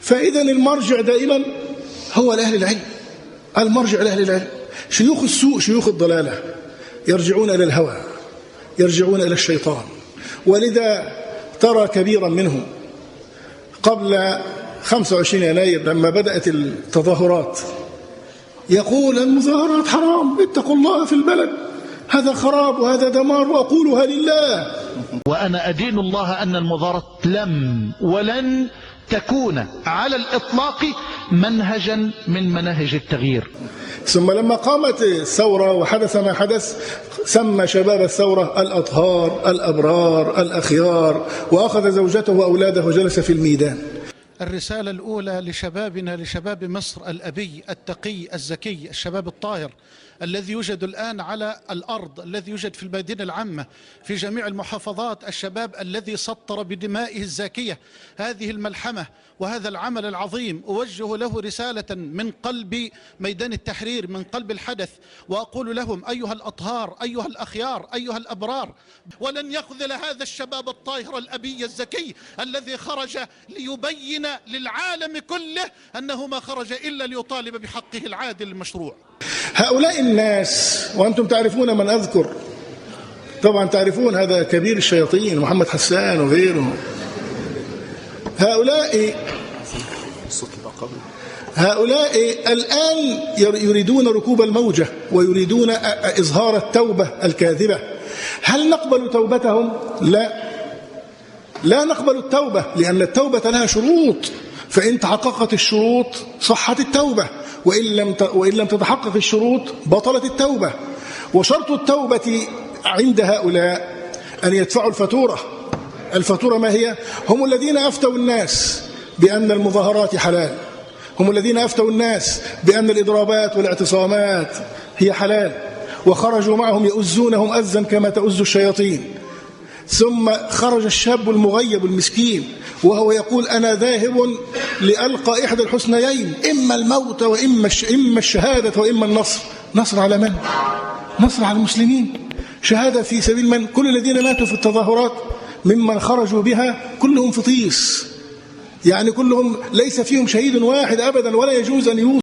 فإذا المرجع دائما هو لأهل العلم، المرجع لأهل العلم. شيوخ السوء شيوخ الضلالة يرجعون إلى الهوى، يرجعون إلى الشيطان. ولذا ترى كبيرا منهم قبل 25 يناير لما بدأت التظاهرات يقول المظاهرات حرام، اتقوا الله في البلد، هذا خراب وهذا دمار وأقولها لله. وأنا أدين الله أن المظاهرات لم ولن تكون على الإطلاق منهجا من مناهج التغيير. ثم لما قامت الثورة وحدث ما حدث سمى شباب الثورة الأطهار الأبرار الأخيار، وأخذ زوجته وأولاده وجلس في الميدان. الرسالة الأولى لشبابنا، لشباب مصر الأبي التقي الزكي، الشباب الطاهر الذي يوجد الآن على الأرض، الذي يوجد في المدينة العامة في جميع المحافظات، الشباب الذي سطر بدمائه الزاكية هذه الملحمة وهذا العمل العظيم. أوجه له رسالة من قلب ميدان التحرير، من قلب الحدث، وأقول لهم أيها الأطهار أيها الأخيار أيها الأبرار، ولن يخذل هذا الشباب الطاهر الأبي الزكي الذي خرج ليبين للعالم كله أنه ما خرج إلا ليطالب بحقه العادل المشروع. هؤلاء الناس، وأنتم تعرفون من أذكر، طبعا تعرفون هذا كبير الشياطين محمد حسان وغيره. هؤلاء الآن يريدون ركوب الموجة ويريدون إظهار التوبة الكاذبة. هل نقبل توبتهم؟ لا نقبل التوبة، لأن التوبة لها شروط، فإن تحققت الشروط صحت التوبة، وإن لم تتحقق الشروط بطلت التوبة. وشرط التوبة عند هؤلاء أن يدفعوا الفاتورة. الفاتورة ما هي؟ هم الذين أفتوا الناس بأن المظاهرات حلال، هم الذين أفتوا الناس بأن الإضرابات والاعتصامات هي حلال، وخرجوا معهم يؤزونهم أزا كما تؤز الشياطين. ثم خرج الشاب المغيب المسكين وهو يقول أنا ذاهب لألقى إحدى الحسنيين، إما الموت وإما الشهادة وإما النصر. نصر على من؟ نصر على المسلمين. شهادة في سبيل من؟ كل الذين ماتوا في التظاهرات ممن خرجوا بها كلهم فطيس، يعني كلهم ليس فيهم شهيد واحد أبدا، ولا يجوز أن يوصف